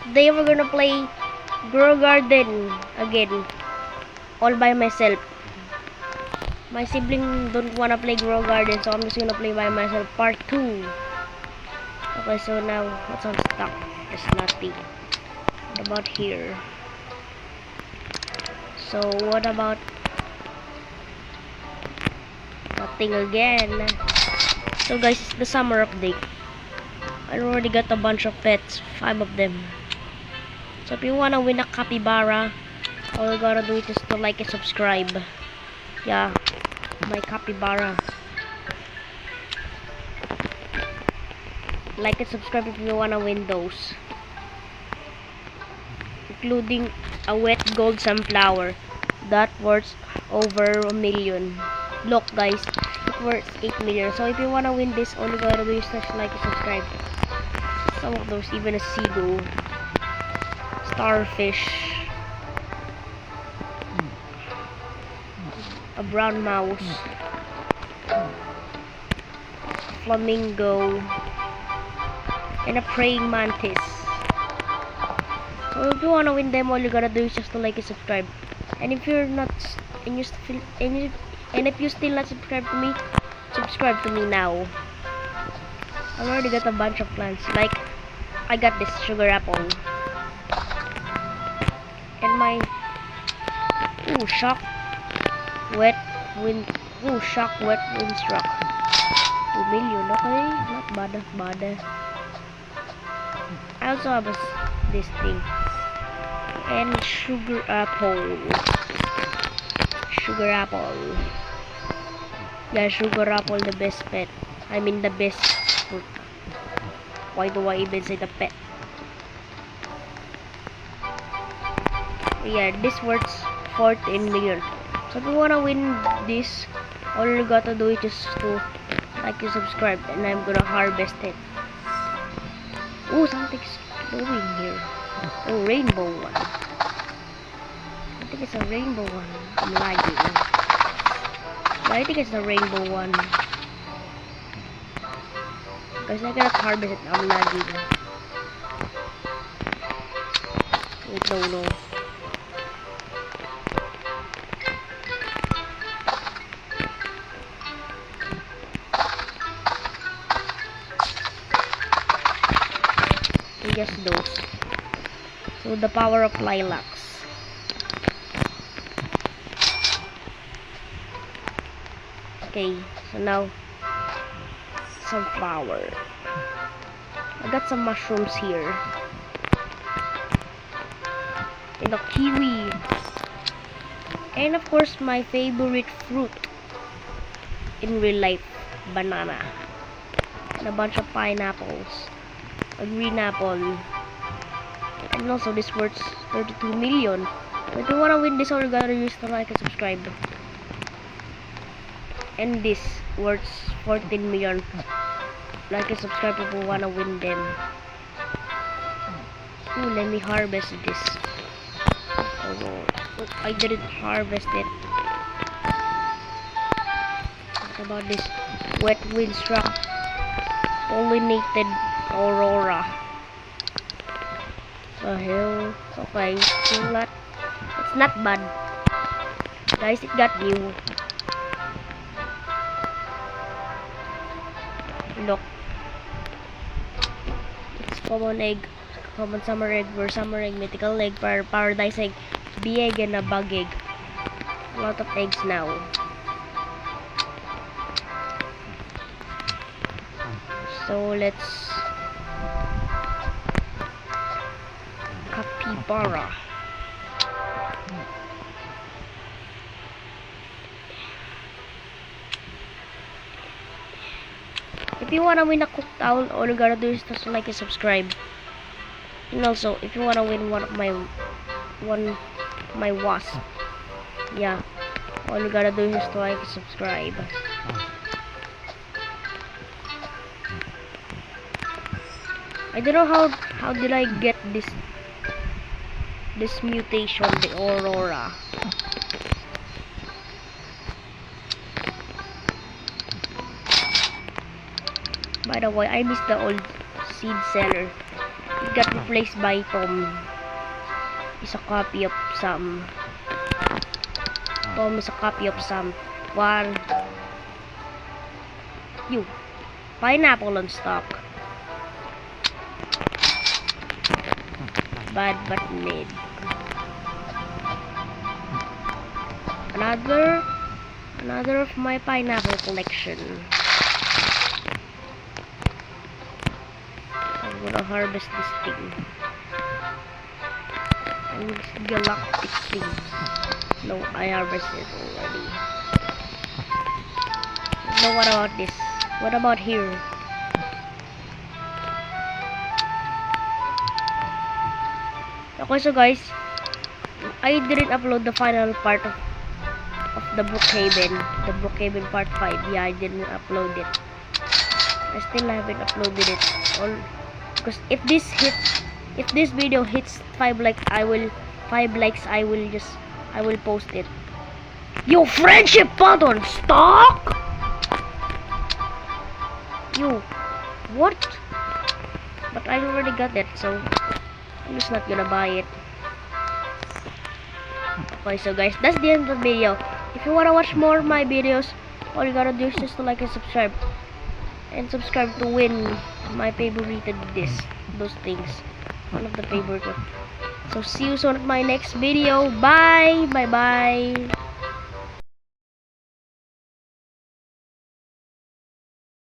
Today we're gonna play Grow Garden again, all by myself. My sibling don't wanna play Grow Garden, so I'm just gonna play by myself. Part 2. Okay, so now what's on stock? There's nothing. What about here? So what about nothing again? So guys, it's the summer update. I already got a bunch of pets, 5 of them. So if you wanna win a capybara, all you gotta do is just to like and subscribe. Yeah, my capybara. Like and subscribe if you wanna win those, including a wet gold sunflower that worth over $1 million. Look guys, it worth 8 million. So if you wanna win this, all you gotta do is just like and subscribe. Some of those, even a seagull, starfish, a brown mouse, flamingo, and a praying mantis. So if you wanna win them, all you gotta do is just to like and subscribe. And if you're not, and you still, and if you still not subscribe to me, subscribe to me now. I already got a bunch of plants. Like I got this sugar apple, and my shock wet wind struck. 2 million. Okay, not bad, not bad. I also have this thing. And sugar apple. Yeah, sugar apple, the best pet. I mean the best fruit. Why do I even say the pet? Yeah, this worth 14 million. So if you wanna win this, all you gotta do is just to like and subscribe, and I'm gonna harvest it. Oh, something's glowing here. Oh, rainbow one. I think it's a rainbow one. I'm lagging. But I think it's a rainbow one. Because I cannot harvest it. I'm lagging. Wait, no. Just those. So the power of lilacs. Okay, so now sunflower. I got some mushrooms here. And a kiwi. And of course my favorite fruit in real life, banana. And a bunch of pineapples. A green apple, and also this worth 32 million. So if you wanna win this, all you gotta use to like and subscribe. And this worth 14 million. Like and subscribe if you wanna win them. Ooh, let me harvest this. Oh, I didn't harvest it. What about this wet wind struck pollinated aurora? The hell? Okay, it's not bad. Guys, it got new. Look. It's common egg, common summer egg, summer egg, mythical egg, paradise egg, bee egg, and a bug egg. A lot of eggs now. So let's capybara. If you wanna win a cooked owl, all you gotta do is just like and subscribe. And also, if you wanna win one of my wasp, yeah, all you gotta do is just like and subscribe. I don't know how did I get this mutation, the aurora. By the way, I missed the old seed seller. it got replaced by Tom. Is a copy of Sam. Tom is a copy of Sam. One. You. Pineapple on stock. Bad but made. Another of my pineapple collection. I'm gonna harvest this thing. And this galactic thing. No, I harvested already. Now what about this? What about here? Okay, so guys, I didn't upload the final part of the Brookhaven. The Brookhaven part 5. Yeah, I didn't upload it. I still haven't uploaded it. All because if this video hits 5 likes, I will post it. Yo, friendship button stock. Yo, what? But I already got that, so I'm just not gonna buy it. Okay, so guys, that's the end of the video. If you wanna watch more of my videos, all you gotta do is just to like and subscribe. And subscribe to win my favorited those things. One of the favorite ones. So see you soon at my next video. Bye! Bye bye!